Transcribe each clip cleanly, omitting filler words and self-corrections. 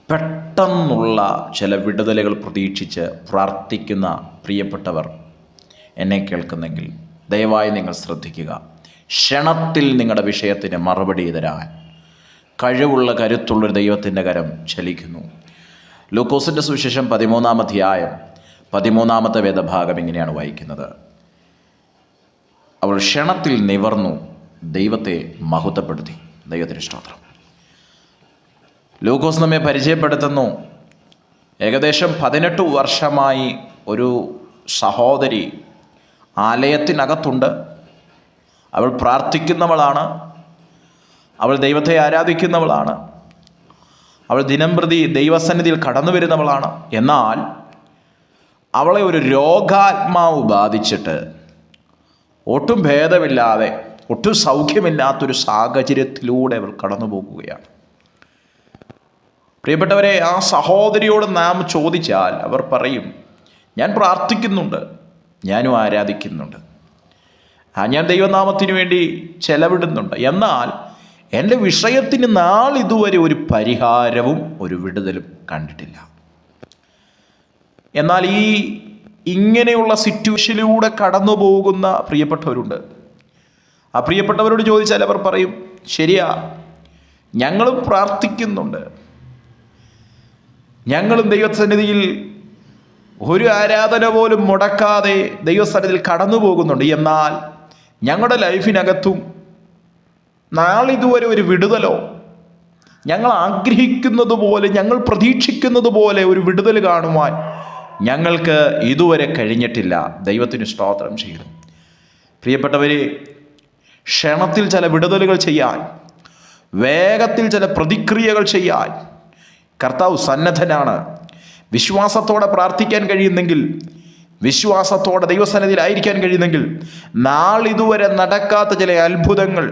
പെട്ടെന്നുള്ള ചില വിടുതലുകൾ പ്രതീക്ഷിച്ച് പ്രാർത്ഥിക്കുന്ന പ്രിയപ്പെട്ടവർ എന്നെ കേൾക്കുന്നെങ്കിൽ ദയവായി നിങ്ങൾ ശ്രദ്ധിക്കുക. ക്ഷണത്തിൽ നിങ്ങളുടെ വിഷയത്തിന് മറുപടി തരാൻ കഴിവുള്ള കരുത്തുള്ളൊരു ദൈവത്തിൻ്റെ കരം ചലിക്കുന്നു. ലൂക്കോസിൻ്റെ സുവിശേഷം 13-ാം അധ്യായം 13-ാമത്തെ വേദഭാഗം ഇങ്ങനെയാണ് വായിക്കുന്നത്: അവൾ ക്ഷണത്തിൽ നിവർന്നു ദൈവത്തെ മഹത്വപ്പെടുത്തി. ദൈവത്തിന് സ്തോത്രം. ലൂക്കോസ് നമ്മെ പരിചയപ്പെടുത്തുന്നു, ഏകദേശം 18 വർഷമായി ഒരു സഹോദരി ആലയത്തിനകത്തുണ്ട്. അവൾ പ്രാർത്ഥിക്കുന്നവളാണ്, അവൾ ദൈവത്തെ ആരാധിക്കുന്നവളാണ്, അവൾ ദിനംപ്രതി ദൈവസന്നിധിയിൽ കടന്നു വരുന്നവളാണ്. എന്നാൽ അവളെ ഒരു രോഗാത്മാവ് ബാധിച്ചിട്ട് ഒട്ടും ഭേദമില്ലാതെ, ഒട്ടും സൗഖ്യമില്ലാത്തൊരു സാഹചര്യത്തിലൂടെ അവൾ കടന്നു പോകുകയാണ്. പ്രിയപ്പെട്ടവരെ, ആ സഹോദരിയോട് നാം ചോദിച്ചാൽ അവർ പറയും, ഞാൻ പ്രാർത്ഥിക്കുന്നുണ്ട്, ഞാനും ആരാധിക്കുന്നുണ്ട്, ഞാൻ ദൈവനാമത്തിന് വേണ്ടി ചെലവിടുന്നുണ്ട്, എന്നാൽ എൻ്റെ വിഷയത്തിന് നാളിതുവരെ ഒരു പരിഹാരവും ഒരു വിടുതലും കണ്ടിട്ടില്ല. എന്നാൽ ഇങ്ങനെയുള്ള സിറ്റുവേഷനിലൂടെ കടന്നു പോകുന്ന പ്രിയപ്പെട്ടവരുണ്ട്. ആ പ്രിയപ്പെട്ടവരോട് ചോദിച്ചാൽ അവർ പറയും, ശരിയാ, ഞങ്ങളും പ്രാർത്ഥിക്കുന്നുണ്ട്, ഞങ്ങളും ദൈവസന്നിധിയിൽ ഒരു ആരാധന പോലും മുടക്കാതെ ദൈവസന്നിധിയിൽ കടന്നു പോകുന്നുണ്ട്, എന്നാൽ ഞങ്ങളുടെ ലൈഫിനകത്തും നാളിതുവരെ ഒരു വിടുതലോ, ഞങ്ങൾ ആഗ്രഹിക്കുന്നത് പോലെ, ഞങ്ങൾ പ്രതീക്ഷിക്കുന്നത് പോലെ ഒരു വിടുതൽ കാണുവാൻ ഞങ്ങൾക്ക് ഇതുവരെ കഴിഞ്ഞിട്ടില്ല. ദൈവത്തിന് സ്തോത്രം ചെയ്യുന്നു. പ്രിയപ്പെട്ടവരെ, ക്ഷണത്തിൽ ചില വിടുതലുകൾ ചെയ്യാൻ, വേഗത്തിൽ ചില പ്രതിക്രിയകൾ ചെയ്യാൻ കർത്താവ് സന്നദ്ധനാണ്. വിശ്വാസത്തോടെ പ്രാർത്ഥിക്കാൻ കഴിയുന്നെങ്കിൽ, വിശ്വാസത്തോടെ ദൈവസന്നിധിയിലായിരിക്കാൻ കഴിയുന്നെങ്കിൽ, നാളിതുവരെ നടക്കാത്ത ചില അത്ഭുതങ്ങൾ,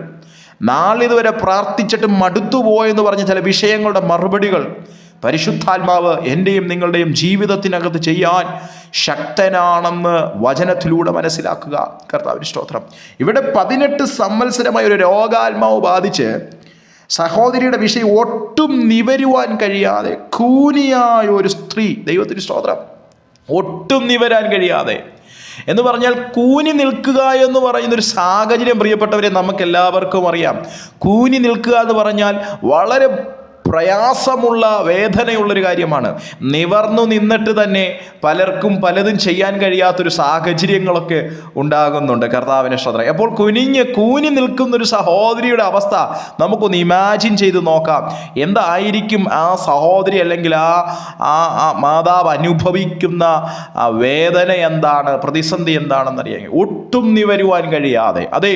നാളിതുവരെ പ്രാർത്ഥിച്ചിട്ട് മടുത്തുപോയെന്ന് പറഞ്ഞ ചില വിഷയങ്ങളുടെ മറുപടികൾ പരിശുദ്ധാത്മാവ് എൻ്റെയും നിങ്ങളുടെയും ജീവിതത്തിനകത്ത് ചെയ്യാൻ ശക്തനാണെന്ന് വചനത്തിലൂടെ മനസ്സിലാക്കുക. കർത്താവിന് സ്തോത്രം. ഇവിടെ 18 സംവത്സരമായ ഒരു രോഗാത്മാവ് ബാധിച്ച് സഹോദരിയുടെ വിഷയം ഒട്ടും നിവരുവാൻ കഴിയാതെ കൂനിയായ ഒരു സ്ത്രീ, ദൈവത്തിന് സ്തോത്രം, ഒട്ടും നിവരാൻ കഴിയാതെ എന്ന് പറഞ്ഞാൽ കൂനി നിൽക്കുക എന്ന് പറയുന്നൊരു സാഹചര്യം പ്രിയപ്പെട്ടവരെ നമുക്കെല്ലാവർക്കും അറിയാം. കൂനി നിൽക്കുക എന്ന് പറഞ്ഞാൽ വളരെ പ്രയാസമുള്ള, വേദനയുള്ളൊരു കാര്യമാണ്. നിവർന്നു നിന്നിട്ട് തന്നെ പലർക്കും പലതും ചെയ്യാൻ കഴിയാത്തൊരു സാഹചര്യങ്ങളൊക്കെ ഉണ്ടാകുന്നുണ്ട്. കർത്താവിനെ സ്തോത്രം. അപ്പോൾ കൂനി നിൽക്കുന്നൊരു സഹോദരിയുടെ അവസ്ഥ നമുക്കൊന്ന് ഇമാജിൻ ചെയ്ത് നോക്കാം. എന്തായിരിക്കും ആ സഹോദരി അല്ലെങ്കിൽ ആ മാതാവ് അനുഭവിക്കുന്ന ആ വേദന എന്താണ്, പ്രതിസന്ധി എന്താണെന്നറിയാം. ഒട്ടും നിവരുവാൻ കഴിയാതെ, അതെ,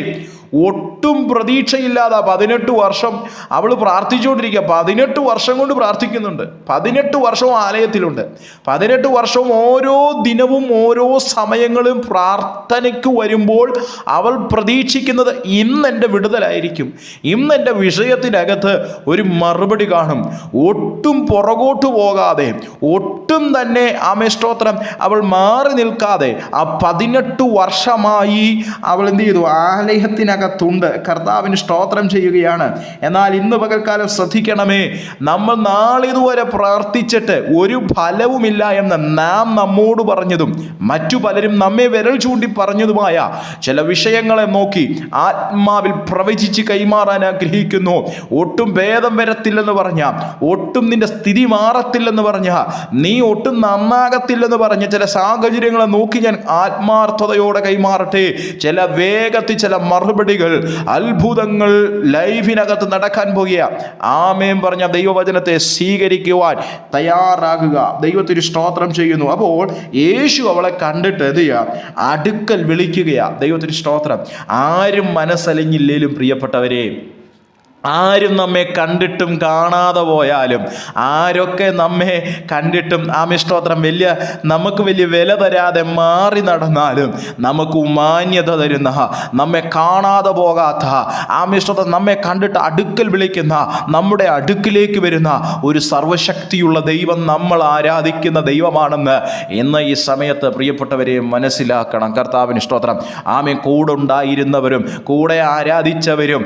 ഒട്ടും പ്രതീക്ഷയില്ലാതെ 18 വർഷം അവൾ പ്രാർത്ഥിച്ചുകൊണ്ടിരിക്കുക. 18 വർഷം കൊണ്ട് പ്രാർത്ഥിക്കുന്നുണ്ട്, 18 വർഷവും ആലയത്തിലുണ്ട്, 18 വർഷവും ഓരോ ദിനവും ഓരോ സമയങ്ങളും പ്രാർത്ഥനയ്ക്ക് വരുമ്പോൾ അവൾ പ്രതീക്ഷിക്കുന്നത് ഇന്ന് എൻ്റെ വിടുതലായിരിക്കും, ഇന്ന് എൻ്റെ വിഷയത്തിനകത്ത് ഒരു മറുപടി കാണും. ഒട്ടും പുറകോട്ട് പോകാതെ, ഒട്ടും തന്നെ സ്തോത്രം അവൾ മാറി നിൽക്കാതെ ആ 18 വർഷമായി അവൾ എന്ത് ചെയ്തു? ആലയത്തിനകത്തുണ്ട്. കർത്താവിന് സ്തോത്രം ചെയ്യുകയാണ്. എന്നാൽ ഇന്ന് പകൽക്കാലം ശ്രദ്ധിക്കണമേ, നമ്മൾ നാളിതുവരെ പ്രാർത്ഥിച്ചിട്ട് ഒരു ഫലവുമില്ല എന്ന് നാം നമ്മോട് പറഞ്ഞതും മറ്റു പലരും നമ്മെ വിരൽ ചൂണ്ടി പറഞ്ഞതുമായ ചില വിഷയങ്ങളെ നോക്കി ആത്മാവിൽ പ്രവചിച്ച് കൈമാറാൻ ആഗ്രഹിക്കുന്നു. ഒട്ടും ഭേദം വരത്തില്ലെന്ന് പറഞ്ഞ, ഒട്ടും നിന്റെ സ്ഥിതി മാറത്തില്ലെന്ന് പറഞ്ഞ, നീ ഒട്ടും നന്നാകത്തില്ലെന്ന് പറഞ്ഞ ചില സാഹചര്യങ്ങളെ നോക്കി ഞാൻ ആത്മാർത്ഥതയോടെ കൈമാറട്ടെ. ചില വേഗത്തിൽ ചില മറുപടികൾ, അത്ഭുതങ്ങൾ ലൈഫിനകത്ത് നടക്കാൻ പോകുക. ആമേൻ പറഞ്ഞ ദൈവവചനത്തെ സ്വീകരിക്കുവാൻ തയ്യാറാകുക. ദൈവത്തിന് സ്തോത്രം ചെയ്യുന്നു. അപ്പോൾ യേശു അവളെ കണ്ടിട്ട് എന്ത് ചെയ്യുക? അടുക്കൽ വിളിക്കുകയാ. ദൈവത്തിന് സ്തോത്രം. ആരും മനസ്സലിഞ്ഞില്ലേലും പ്രിയപ്പെട്ടവരെ, ആരും നമ്മെ കണ്ടിട്ടും കാണാതെ പോയാലും, ആരൊക്കെ നമ്മെ കണ്ടിട്ടും സ്തോത്രം നമുക്ക് വലിയ വില തരാതെ മാറി നടന്നാലും, നമുക്ക് മാന്യത തരുന്ന, നമ്മെ കാണാതെ പോകാത്ത, സ്തോത്രം നമ്മെ കണ്ടിട്ട് അടുക്കൽ വിളിക്കുന്ന, നമ്മുടെ അടുക്കിലേക്ക് വരുന്ന ഒരു സർവശക്തിയുള്ള ദൈവം നമ്മൾ ആരാധിക്കുന്ന ദൈവമാണെന്ന് ഇന്ന് ഈ സമയത്ത് പ്രിയപ്പെട്ടവരെ മനസ്സിലാക്കണം. കർത്താവിന് സ്തോത്രം. കൂടെ ഉണ്ടായിരുന്നവരും കൂടെ ആരാധിച്ചവരും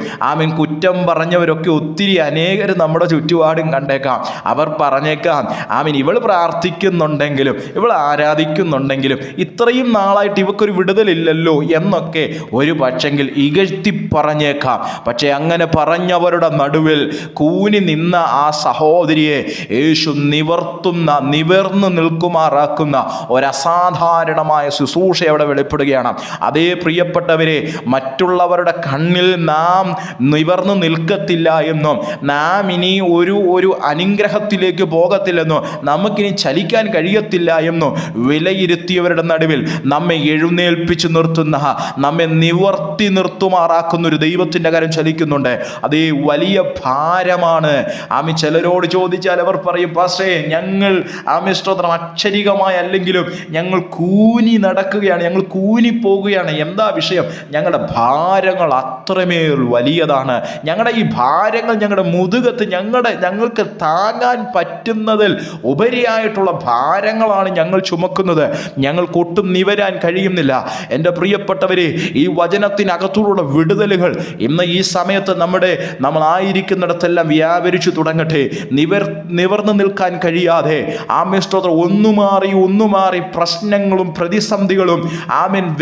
കുറ്റം പറഞ്ഞ പറഞ്ഞവരൊക്കെ ഒത്തിരി അനേകർ നമ്മുടെ ചുറ്റുപാടും കണ്ടേക്കാം. അവർ പറഞ്ഞേക്കാം, ആമീൻ, ഇവൾ പ്രാർത്ഥിക്കുന്നുണ്ടെങ്കിലും ഇവൾ ആരാധിക്കുന്നുണ്ടെങ്കിലും ഇത്രയും നാളായിട്ട് ഇവക്കൊരു വിടുതലില്ലല്ലോ എന്നൊക്കെ ഒരു പക്ഷെങ്കിൽ ഇകഴ്ത്തി പറഞ്ഞേക്കാം. പക്ഷെ അങ്ങനെ പറഞ്ഞവരുടെ നടുവിൽ കൂനി നിന്ന ആ സഹോദരിയെ യേശു നിവർന്നു നിൽക്കുമാറാക്കുന്ന ഒരസാധാരണമായ ശുശ്രൂഷ അവിടെ വെളിപ്പെടുകയാണ്. അതേ പ്രിയപ്പെട്ടവരെ, മറ്റുള്ളവരുടെ കണ്ണിൽ നാം നിവർന്നു നിൽക്കത്തില്ല എന്നും നാം ഇനി ഒരു അനുഗ്രഹത്തിലേക്ക് പോകത്തില്ലെന്നോ നമുക്കിനി ചലിക്കാൻ കഴിയത്തില്ല എന്നോ വിലയിരുത്തിയവരുടെ നടുവിൽ നമ്മെ എഴുന്നേൽപ്പിച്ചു നിർത്തുന്ന, നമ്മെ നിവർത്തി നിർത്തുമാറാക്കുന്ന ഒരു ദൈവത്തിൻ്റെ കാര്യം ചലിക്കുന്നുണ്ട്. അതേ വലിയ ഭാരമാണ്. ആമി ചിലരോട് ചോദിച്ചാൽ അവർ പറയും, പാസ്റ്റേ, ഞങ്ങൾ സ്തോത്രം അക്ഷരികമായി അല്ലെങ്കിലും ഞങ്ങൾ കൂനി നടക്കുകയാണ്, ഞങ്ങൾ കൂനി പോകുകയാണ്. എന്താ വിഷയം? ഞങ്ങളുടെ ഭാരങ്ങൾ അത്രമേൽ വലിയതാണ്. ഞങ്ങളുടെ ഈ ഭാരങ്ങൾ ഞങ്ങളുടെ മുതുകത്ത് ഞങ്ങൾക്ക് താങ്ങാൻ പറ്റുന്നതിൽ ഉപരിയായിട്ടുള്ള ഭാരങ്ങളാണ് ഞങ്ങൾ ചുമക്കുന്നത്. ഞങ്ങൾക്കൊട്ടും നിവരാൻ കഴിയുന്നില്ല. എൻ്റെ പ്രിയപ്പെട്ടവരെ, ഈ വചനത്തിനകത്തുള്ള വിടുതലുകൾ ഇന്ന് ഈ സമയത്ത് നമ്മളായിരിക്കുന്നിടത്തെല്ലാം വ്യാപരിച്ചു തുടങ്ങട്ടെ. നിവർന്നു നിൽക്കാൻ കഴിയാതെ സ്തോത്രം ഒന്നുമാറി പ്രശ്നങ്ങളും പ്രതിസന്ധികളും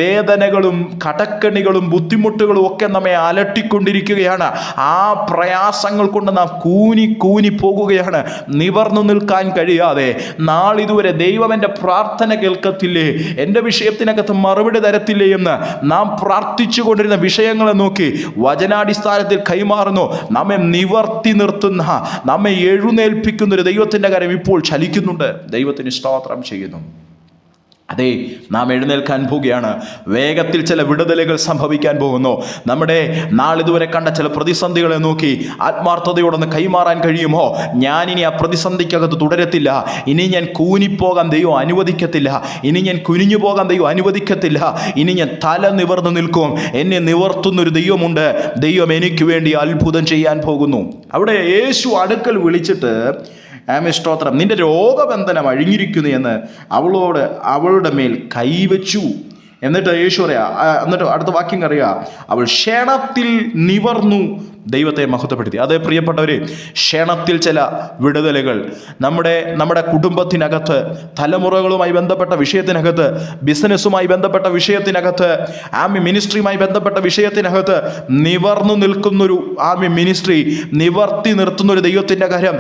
വേദനകളും കടക്കണികളും ബുദ്ധിമുട്ടുകളും ഒക്കെ നമ്മെ അലട്ടിക്കൊണ്ടിരിക്കുകയാണ്. ആ പ്രയാസങ്ങൾ കൊണ്ട് നാം കൂനി പോകുകയാണ്. നിവർന്നു നിൽക്കാൻ കഴിയാതെ നാളിതുവരെ ദൈവം എൻ്റെ പ്രാർത്ഥന കേൾക്കത്തില്ലേ, എൻ്റെ വിഷയത്തിനകത്ത് മറുപടി തരത്തില്ലേ എന്ന് നാം പ്രാർത്ഥിച്ചു കൊണ്ടിരുന്ന വിഷയങ്ങളെ നോക്കി വചനാടിസ്ഥാനത്തിൽ കൈമാറുന്നു. നമ്മെ നിവർത്തി നിർത്തുന്ന, നമ്മെ എഴുന്നേൽപ്പിക്കുന്ന ഒരു ദൈവത്തിൻ്റെ കാര്യം ഇപ്പോൾ ചലിക്കുന്നുണ്ട്. ദൈവത്തിന് സ്തോത്രം ചെയ്യുന്നു. അതെ, നാം എഴുന്നേൽക്കാൻ പോവുകയാണ്. വേഗത്തിൽ ചില വിടുതലുകൾ സംഭവിക്കാൻ പോകുന്നു. നമ്മുടെ നാളിതുവരെ കണ്ട ചില പ്രതിസന്ധികളെ നോക്കി ആത്മാർത്ഥതയോടൊന്ന് കൈമാറാൻ കഴിയുമോ? ഞാനിനി ആ പ്രതിസന്ധിക്കകത്ത് തുടരത്തില്ല, ഇനി ഞാൻ കൂനിപ്പോകാൻ ദൈവം അനുവദിക്കത്തില്ല, ഇനി ഞാൻ കുനിഞ്ഞു പോകാൻ ദൈവം അനുവദിക്കത്തില്ല, ഇനി ഞാൻ തല നിവർന്നു നിൽക്കും. എന്നെ നിവർത്തുന്നൊരു ദൈവമുണ്ട്. ദൈവം എനിക്ക് വേണ്ടി അത്ഭുതം ചെയ്യാൻ പോകുന്നു. അവിടെ യേശു അടുക്കൽ വിളിച്ചിട്ട്, സ്തോത്രം, നിന്റെ രോഗബന്ധനം അഴിഞ്ഞിരിക്കുന്നു എന്ന് അവളുടെ മേൽ കൈവച്ചു. എന്നിട്ട് യേശു എന്നിട്ട് അടുത്ത വാക്യം അറിയാം, അവൾ ക്ഷണത്തിൽ നിവർന്നു ദൈവത്തെ മഹത്വപ്പെടുത്തി. അതേ പ്രിയപ്പെട്ടവരെ, ക്ഷണത്തിൽ ചില വിടുതലുകൾ നമ്മുടെ കുടുംബത്തിനകത്ത്, തലമുറകളുമായി ബന്ധപ്പെട്ട വിഷയത്തിനകത്ത്, ബിസിനസ്സുമായി ബന്ധപ്പെട്ട വിഷയത്തിനകത്ത്, മിനിസ്ട്രിയുമായി ബന്ധപ്പെട്ട വിഷയത്തിനകത്ത് നിവർന്നു നിൽക്കുന്നൊരു മിനിസ്ട്രി, നിവർത്തി നിർത്തുന്നൊരു ദൈവത്തിൻ്റെ കാര്യം,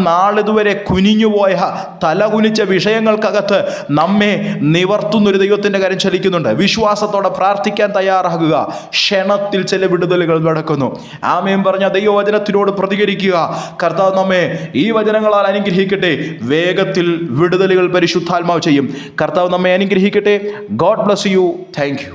നാളിതുവരെ കുനിഞ്ഞുപോയ തലകുനിച്ച വിഷയങ്ങൾക്കകത്ത് നമ്മെ നിവർത്തുന്നൊരു ദൈവത്തിൻ്റെ കാര്യം ചലിക്കുന്നുണ്ട്. വിശ്വാസത്തോടെ പ്രാർത്ഥിക്കാൻ തയ്യാറാകുക. ക്ഷണത്തിൽ ചില വിടുതലുകൾ നടക്കുന്നു. ആമേൻ പറഞ്ഞ ദൈവവചനത്തിനോട് പ്രതികരിക്കുക. കർത്താവ് നമ്മെ ഈ വചനങ്ങളാൽ അനുഗ്രഹിക്കട്ടെ. വേഗത്തിൽ വിടുതലുകൾ പരിശുദ്ധാത്മാവ് ചെയ്യും. കർത്താവ് നമ്മെ അനുഗ്രഹിക്കട്ടെ. God bless you. Thank you.